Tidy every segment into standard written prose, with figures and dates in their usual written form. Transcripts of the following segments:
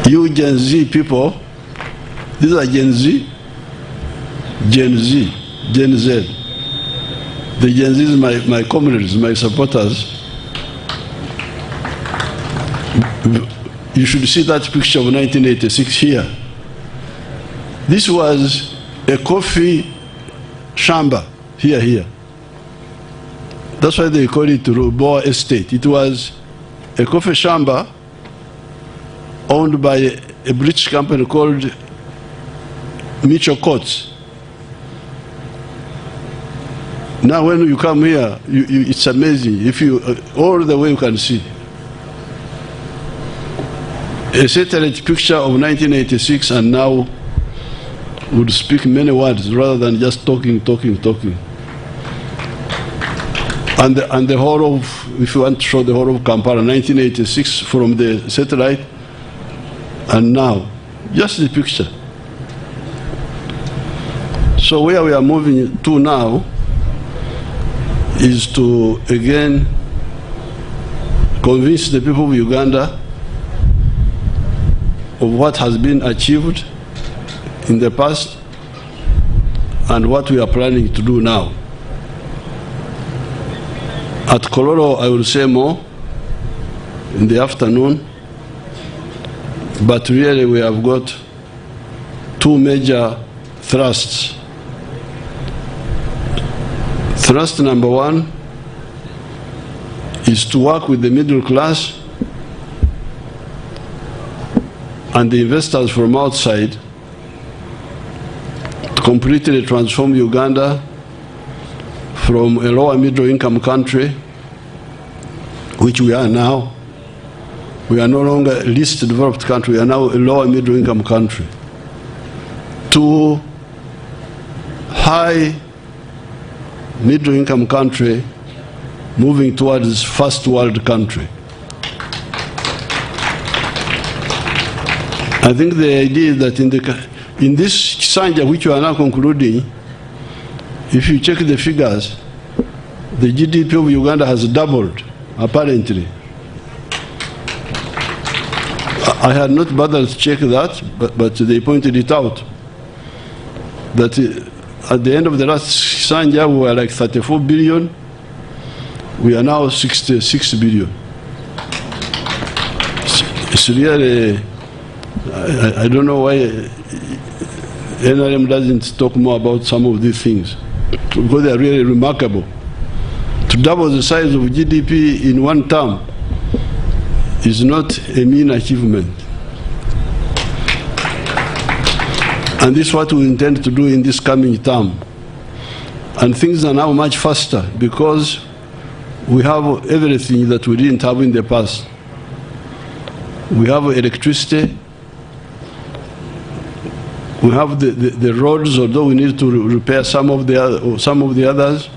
You Gen Z people, these are Gen Z, Gen Z, Gen Z. The Gen Z is my comrades, my supporters. You should see that picture of 1986 here. This was a coffee shamba, here. That's why they call it Boa Estate. It was a coffee shamba owned by a British company called Mitchell Courts. Now when you come here, it's amazing. If you, all the way you can see. A satellite picture of 1986 and now would speak many words rather than just talking. And the whole of, if you want to show the whole of Kampala, 1986 from the satellite and now, just the picture. So where we are moving to now is to again convince the people of Uganda of what has been achieved in the past and what we are planning to do now. At Kololo, I will say more in the afternoon, but really we have got two major thrusts. Thrust number one is to work with the middle class and the investors from outside to completely transform Uganda from a lower middle income country, which we are now. We are no longer a least developed country, we are now a lower middle income country, to high middle income country moving towards first world country. I think the idea is that in this Sanja, which we are now concluding, if you check the figures, the GDP of Uganda has doubled, apparently. I had not bothered to check that, but they pointed it out. That at the end of the last Sanja, we were like 34 billion. We are now 66 billion. It's really, I don't know why NRM doesn't talk more about some of these things, because they are really remarkable. To double the size of GDP in one term is not a mean achievement. And this is what we intend to do in this coming term. And things are now much faster because we have everything that we didn't have in the past. We have electricity. We have the roads, although we need to repair some of the others.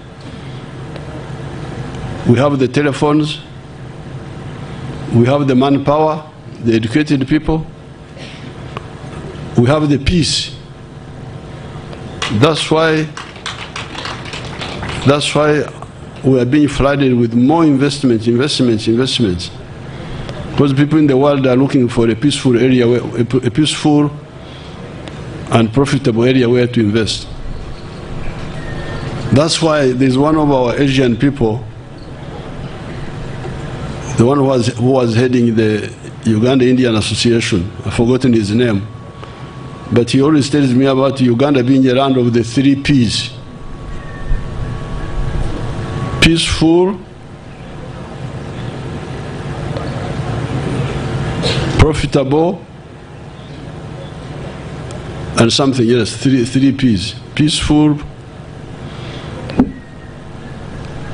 We have the telephones. We have the manpower, the educated people. We have the peace. That's why we are being flooded with more investments. Because people in the world are looking for a peaceful area, a peaceful and profitable area where to invest. That's why there's one of our Asian people, the one who was heading the Uganda-Indian Association, I've forgotten his name, but he always tells me about Uganda being a land of the 3 Ps. Peaceful, profitable, and something else, 3 Ps. Peaceful,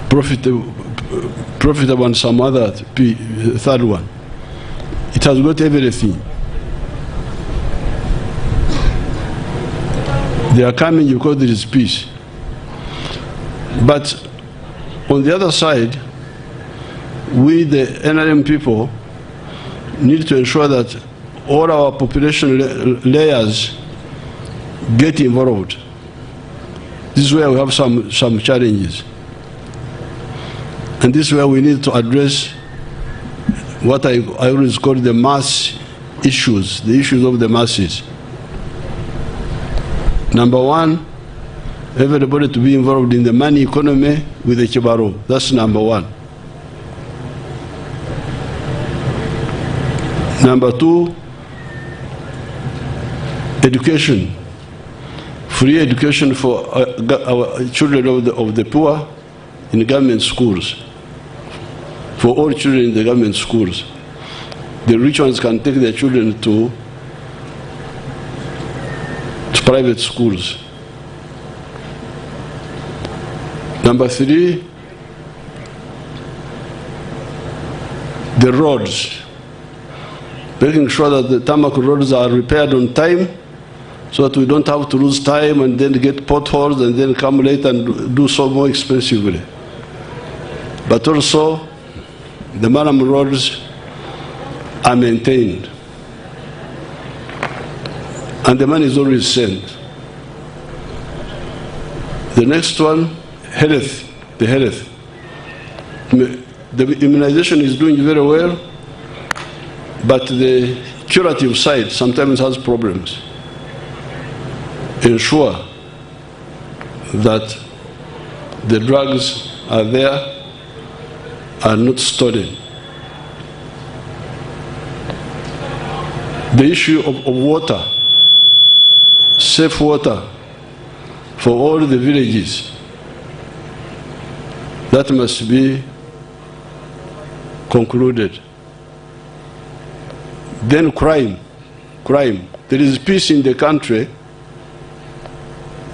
profitable, and some other third one. It has got everything. They are coming because there is peace. But on the other side, we, the NRM people, need to ensure that all our population layers get involved. This is where we have some challenges. And this is where we need to address what I always call the mass issues, the issues of the masses. Number one, everybody to be involved in the money economy with the Kibaro. That's number one. Number two, education. Free education for our children of the poor in government schools. For all children in the government schools. The rich ones can take their children to private schools. Number three, the roads. Making sure that the tarmac roads are repaired on time so that we don't have to lose time and then get potholes and then come late and do so more expensively. But also, the Maram roads are maintained. And the money is always sent. The next one, health, the health. The immunization is doing very well, but the curative side sometimes has problems. Ensure that the drugs are there, are not stolen. The issue of water, safe water for all the villages, that must be concluded. Then crime. There is peace in the country.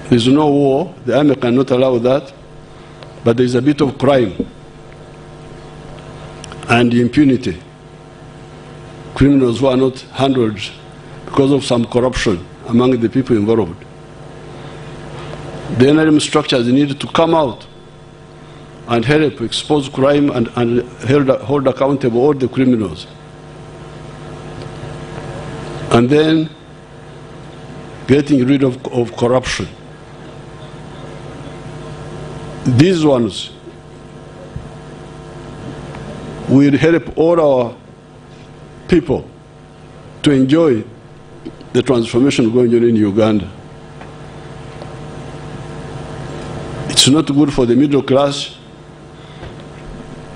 There is no war. The army cannot allow that. But there is a bit of crime and impunity. Criminals who are not handled because of some corruption among the people involved. The NRM structures need to come out and help expose crime and hold accountable all the criminals. And then getting rid of corruption. These ones will help all our people to enjoy the transformation going on in Uganda. It's not good for the middle class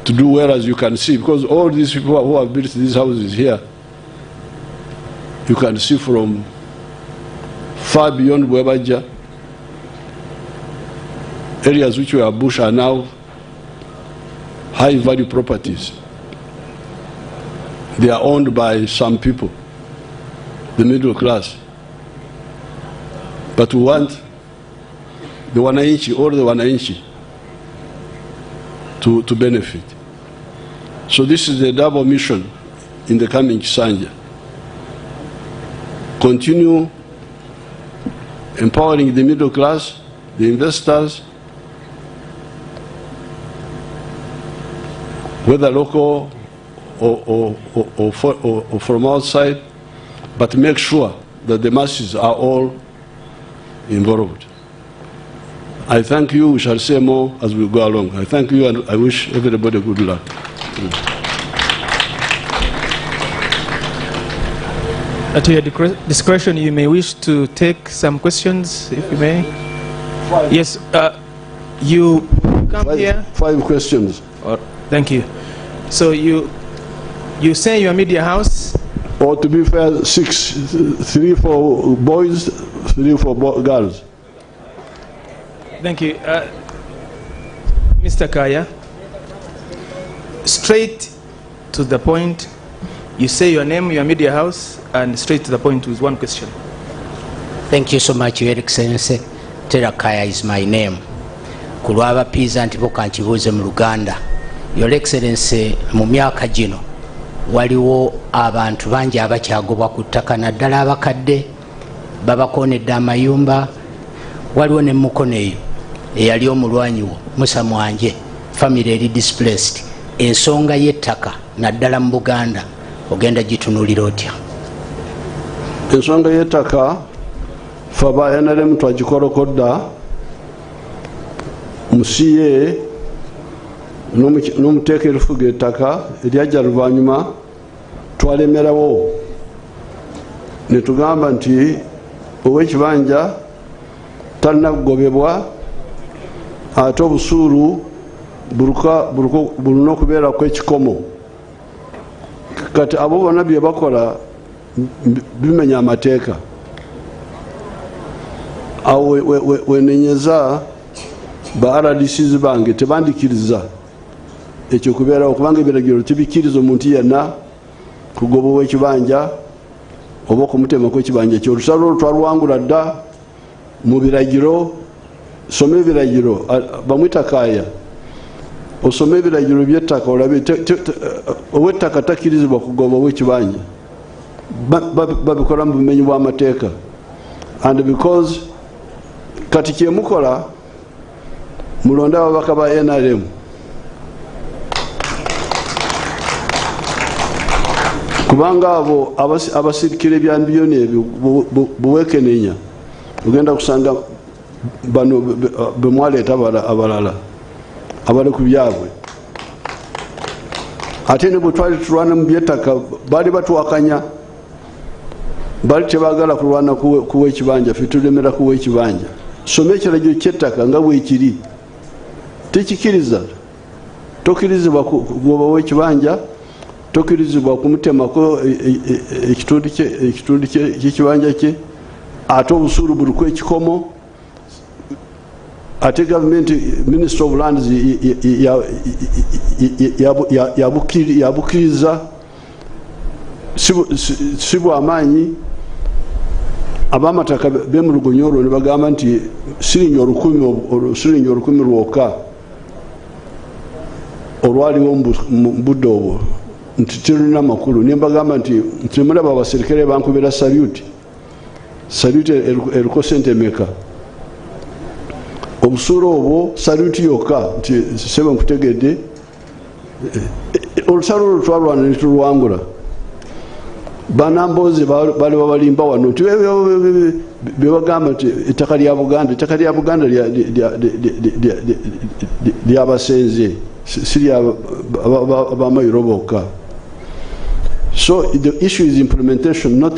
to do well, as you can see, because all these people who have built these houses here, you can see from far beyond Bwebaja, areas which were bush are now high-value properties. They are owned by some people, the middle class. But we want the Wananchi, all the Wananchi, to benefit. So this is the double mission in the coming Kisanja. Continue empowering the middle class, the investors, whether local or from outside, but make sure that the masses are all involved. I thank you. We shall say more as we go along. I thank you, and I wish everybody good luck. At your discretion, you may wish to take some questions, if you may. Yes, you come here. 5 questions. Thank you. So you say your media house? Or to be fair, 6, 3 for boys, 3 for girls. Thank you. Mr. Kaya, straight to the point. You say your name, your media house, and straight to the point with one question. Thank you so much, Your Excellency. Terakaya is my name. Kulwaba pizza antipoka nchibuze mu Luganda. Your Excellency, mu myaka gino waliwo abantu bangi abakyagobwa ku ttaka naddala abakadde babakonedde amayumba. Waliwo ne mukono eyo eyali omulwanyi wo Musa Mwanje, family eri displaced. Ensonga y'ettaka naddala mu Buganda ogenda gitunulira otya? Ensonga y'ettaka faba NRM twagikolokodda musiye n'omuteeka erifuga ettaka eryajja luvannyuma twalemerawo netugamba nti ow'ekibanja talina kugobebwa ate obusuulu bulina okubeerako ekikomo. Kati abo bonna bye bakola bimenya amateeka. Awo wenenyeza ba RDCs bange tebandikiriza ekyo kubeerawo kubanga ebiragiro tebikiriza omuntu yenna kugoba ow'ekibanja oba okumutemako ekibanja ekyo. Olusalo olwo twaluwangula dda mu biragiro. Soma ebiragiro, bamwita Kaaya, osome ebiragiro by'ettaka olabe ow'ettaka takkirizibwa kugoba ow'ekibanja. Babikola mu bumenyi bw'amateeka. And because kati kyemukola mulonde ababaka ba NRM kubanga abo abasirikire ebyambiyoni ebyo buwekenenya ogenda kusanga bano bemwaleeta abalala abali ku byabwe. Ate ne bwe twali tulwana mu byettaka baali batuwakanya, baali tebaagala kulwana kuwa ekibanja, ffe tulemera kuwa ekibanja. Soma ekiragiro ky'ettaka nga bwekiri, tekikiriza. Tokkirizibwa kugoba ow'ekibanja, tokkirizibwa kumutemako ekitundu ky'ekibanja kye, ate obusuulu buliko ekikomo. Ate government Minister of Lands yabukiriza si bw'amaanyi. Ab'amataka b'emulugonyo olwo ne bagamba nti siringi 10,000 lwokka olwaliwo mu budde obwo nti terulina makulu. Ne mbagamba nti temulaba abaserikale bankubira saluti eriko sente meka. Obusuulu obwo saluti yokka nti sebe nkutegedde. Olusalo olwo twalwana ne tulwangula. Banambozi bali babalimba wano nti bebagamba nti ettaka lya Buganda lyabasenze si ly'abamayiro bokka. So the issue is implementation, not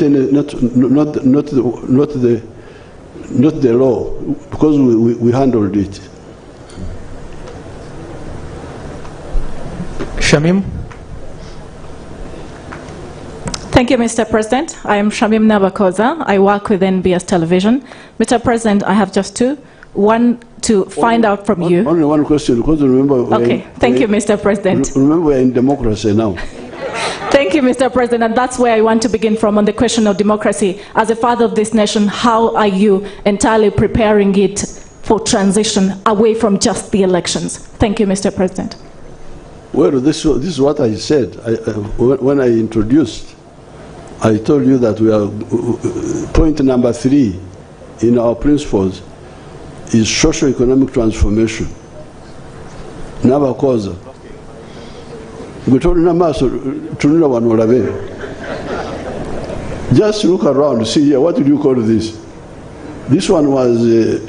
the law, because we handled it. Shamim. Thank you, Mr. President. I am Shamim Nabakoza. I work with NBS Television. Mr. President, I have just two. One, to find out from you. Only one question, because remember... Okay, thank you, Mr. President. Remember, we're in democracy now. Thank you, Mr. President. And that's where I want to begin from, on the question of democracy. As a father of this nation, how are you entirely preparing it for transition away from just the elections? Thank you, Mr. President. Well, this is what I said. When I introduced, I told you that we are point number 3 in our principles is socio-economic transformation. Nabakoza. Just look around, see here, what do you call this? This one was a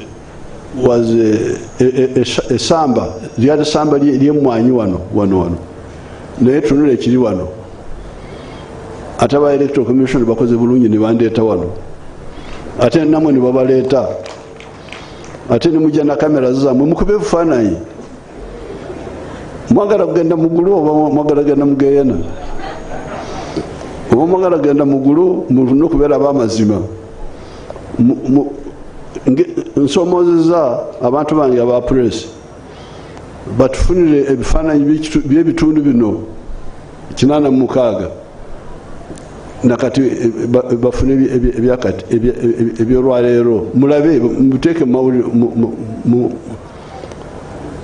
samba. The other samba ly'emwanyi wano. Naye tunula ekiri wano. Ate aba electoral commission bakoze bulungi ne bandeeta wano. Ate namwe ne babaleeta. Ate ne mujja na kamera zammwe mukube ebifaananyi. Mwagala kugenda mugulu oba mwagala kugenda mugeeyana? Oba mwagala kugenda mugulu mulina okubeera ab'amazima. Nsomoozezza abantu bange aba press batufunire ebifaananyi by'ebitundu bino 86 nakati bafune ebyolwaleero mulabe muteeke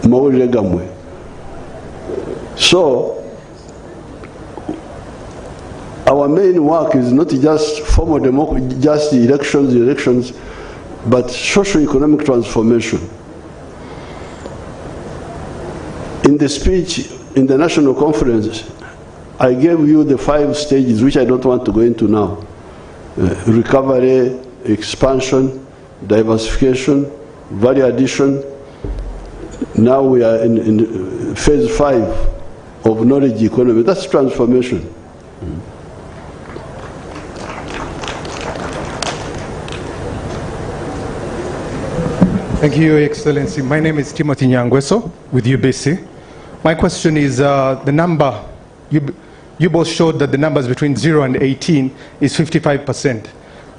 mawulire gammwe. So our main work is not just formal democracy, just elections, but socio-economic transformation. In the speech in the national conference, I gave you the 5 stages, which I don't want to go into now. Recovery, expansion, diversification, value addition. Now we are in phase 5 of knowledge economy. That's transformation. Thank you, Your Excellency. My name is Timothy Nyangweso with UBC. My question is the number, you both showed that the numbers between 0 and 18 is 55%.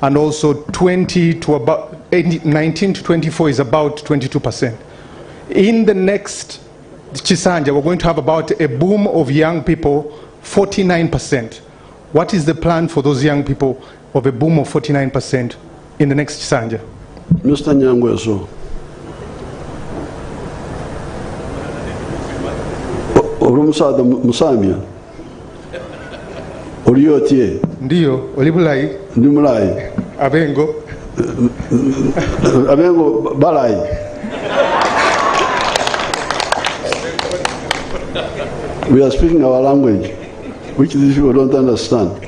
And also 19 to 24 is about 22%. In the next Chisanja, we're going to have about a boom of young people, 49%. What is the plan for those young people of a boom of 49% in the next Chisanja? Mr. Nyangweso, Orumusaada Musamia, Oriotie. Ndiyo, Olibulai. Nimulai. Abengo. Abengo Balai. We are speaking our language, which these people don't understand.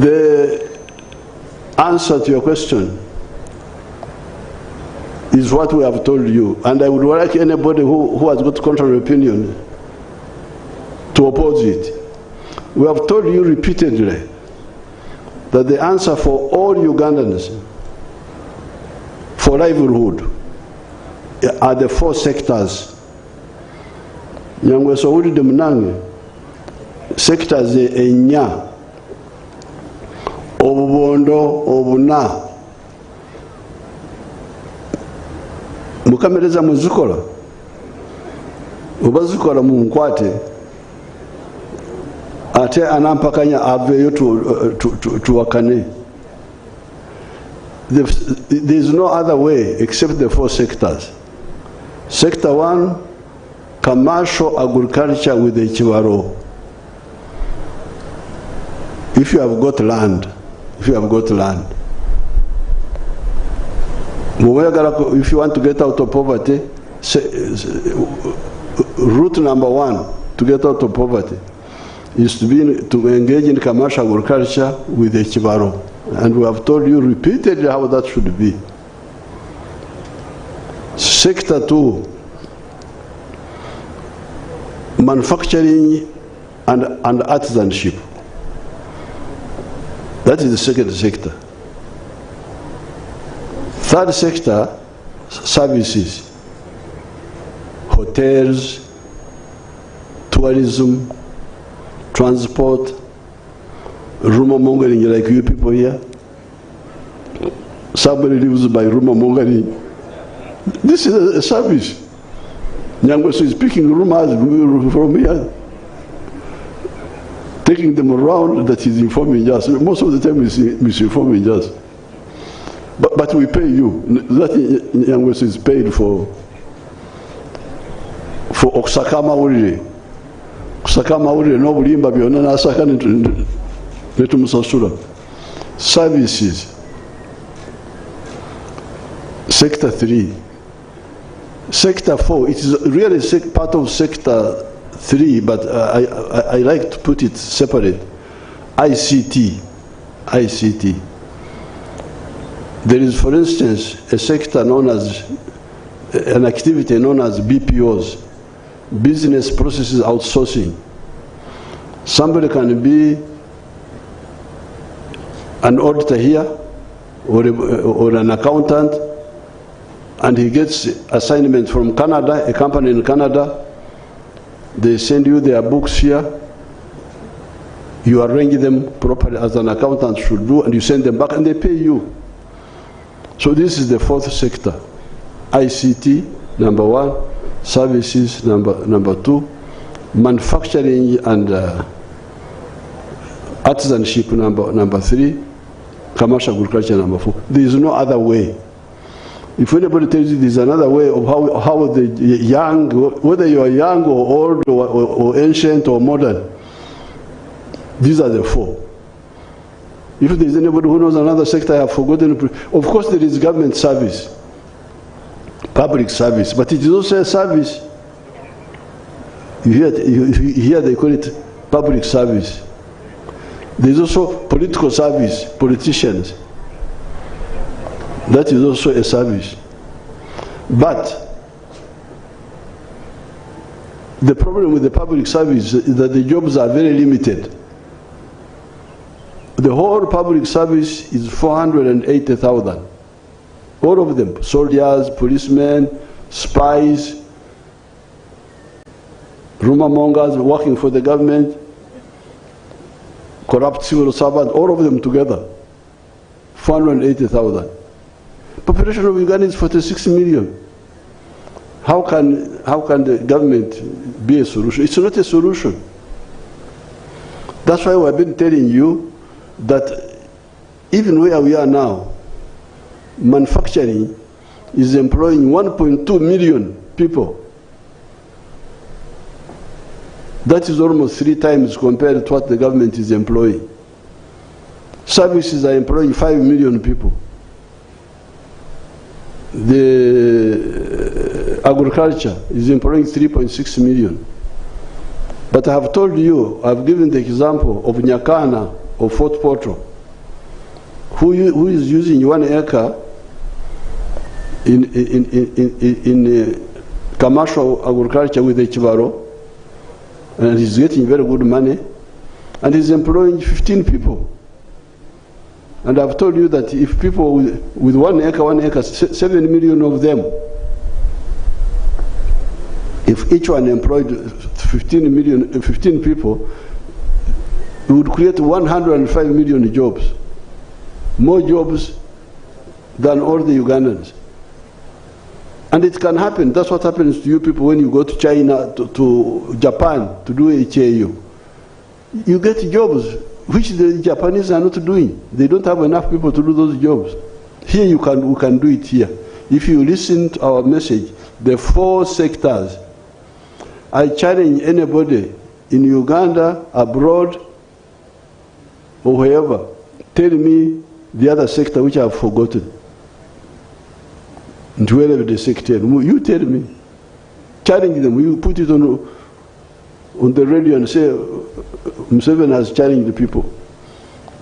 The answer to your question is what we have told you, and I would like anybody who has got contrary opinion to oppose it. We have told you repeatedly that the answer for all Ugandans for livelihood are the 4 sectors. Nyangweso uli de munange sectors enya obubondo obuna mukamereza muzikola ubazikola munkwate ate anampakanya aveyo tuwakane. There is no other way except the 4 sectors. Sector 1, commercial agriculture with the Chivaro. If you have got land, if you want to get out of poverty, route number 1 to get out of poverty is to engage in commercial agriculture with the Chivaro. And we have told you repeatedly how that should be. Sector 2, manufacturing and artisanship. That is the second sector. Third sector, services, hotels, tourism, transport, rumor mongering like you people here. Somebody lives by rumor mongering. This is a service. Nyangweso is speaking rumors from here, taking them around that he's informing us. Most of the time he's misinforming us. But we pay you. That Nyangweso is paid for Oksakama Urire. Oksakama Urire no bulimba byonna nasaka netumusasula. Services. Sector 3. Sector 4, it is really part of Sector 3, but I like to put it separate. ICT. There is, for instance, a sector known as, an activity known as BPOs, business processes outsourcing. Somebody can be an auditor here or an accountant, and he gets assignment from Canada, a company in Canada. They send you their books here. You arrange them properly as an accountant should do, and you send them back and they pay you. So this is the 4th sector. ICT, number 1, services, number 2, manufacturing and artisanship, number 3, commercial agriculture, number 4. There is no other way. If anybody tells you there's another way of how the young, whether you are young or old or ancient or modern, these are the 4. If there's anybody who knows another sector, I have forgotten. Of course there is government service, public service, but it is also a service. You hear they call it public service. There is also political service, politicians. That is also a service. But the problem with the public service is that the jobs are very limited. The whole public service is 480,000. All of them, soldiers, policemen, spies, rumor mongers working for the government, corrupt civil servants, all of them together, 480,000. Population of Uganda is 46 million. How can the government be a solution? It's not a solution. That's why we've been telling you that even where we are now, manufacturing is employing 1.2 million people. That is almost 3 times compared to what the government is employing. Services are employing 5 million people. The agriculture is employing 3.6 million. But I have told you, I've given the example of Nyakana of Fort Portal, who is using 1 acre in commercial agriculture with the Chivaro, and he's getting very good money, and he's employing 15 people. And I've told you that if people with 1 acre, 7 million of them, if each one employed 15 people, we would create 105 million jobs. More jobs than all the Ugandans. And it can happen. That's what happens to you people when you go to China, to Japan, to do HAU. You get jobs which the Japanese are not doing. They don't have enough people to do those jobs. Here we can do it here. If you listen to our message, the 4 sectors, I challenge anybody in Uganda, abroad, or wherever, tell me the other sector which I have forgotten. And wherever the sector, you tell me. Challenge them. You put it on the radio and say, Museveni has challenged the people.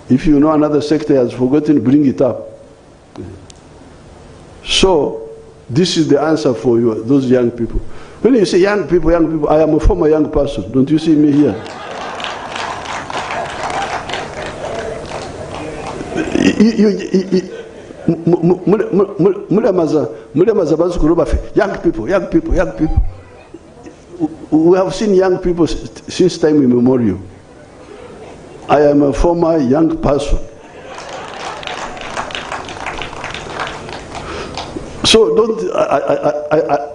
If you know another sector has forgotten, bring it up. So, this is the answer for you, those young people. When you say young people, I am a former young person. Don't you see me here? Young people. We have seen young people since time immemorial. I am a former young person. So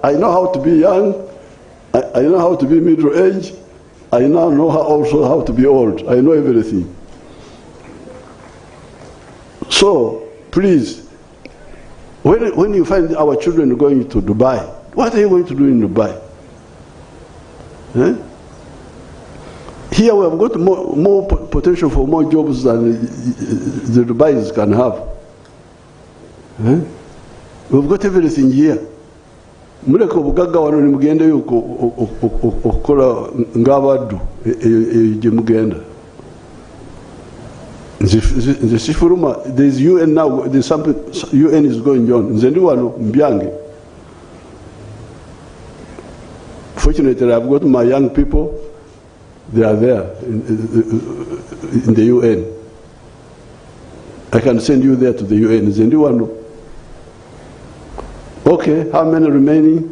I know how to be young, I know how to be middle-aged, I now know also how to be old. I know everything. So, please, when you find our children going to Dubai, what are you going to do in Dubai? Eh? Here we have got more potential for more jobs than the Dubais can have. Eh? We've got everything here. Muleko bugagga wano ni mugende okukola ng'abaddu gye mugenda. Nze sifuluma, there's UN now, there's something UN is going on. Nze ndi wano mbyange. Fortunately, I've got my young people, they are there in the UN. I can send you there to the UN. Nze ndi wano. Okay, how many remaining?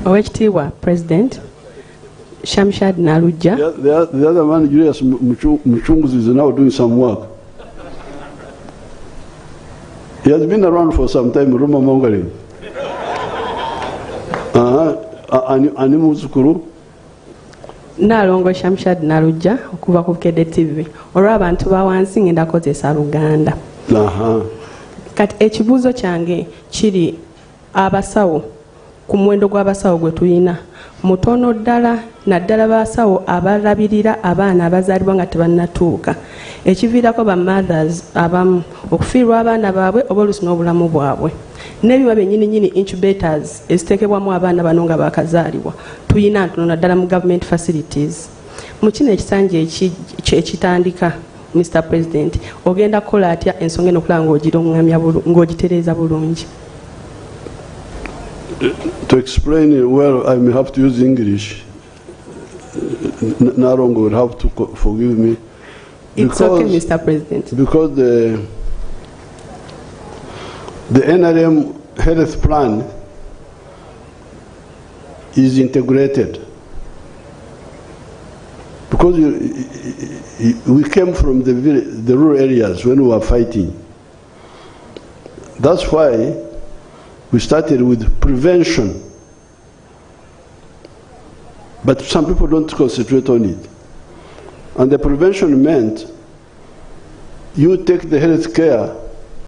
Oweekitiibwa President, Shamshad Naluja. The other man, Julius Muchunguzi, is now doing some work. He has been around for some time, rumor mongering. Ani muzukuru? Nalongo Shamshad Naluja, okuva ku Bukedde TV. Olw'abantu bawansi ngenda kozesa Luganda. Kati ekibuuzo kyange kiri abasawo, ku muwendo gw'abasawo gwe tulina mutono ddala, naddala basawo abalabirira abaana abazaalibwa nga tebannatuuka, ekiviirako ba mothers abamu okufiirwa abaana baabwe oba oluusi n'obulamu bwabwe, n'ebiba byennyini incubators eziteekebwamu abaana bano nga baakazaalibwa tuyina ntono naddala mu government facilities. Mu kino ekisanja ekitandika, Mr. President, ogenda kukola atya ensonga eno okulaba ng'ogitereeza bulungi? To explain well, I may have to use English. Narongo will have to forgive me. It's okay, Mr. President. Because the NRM health plan is integrated. Because we came from the rural areas when we were fighting. That's why we started with prevention. But some people don't concentrate on it. And the prevention meant you take the health care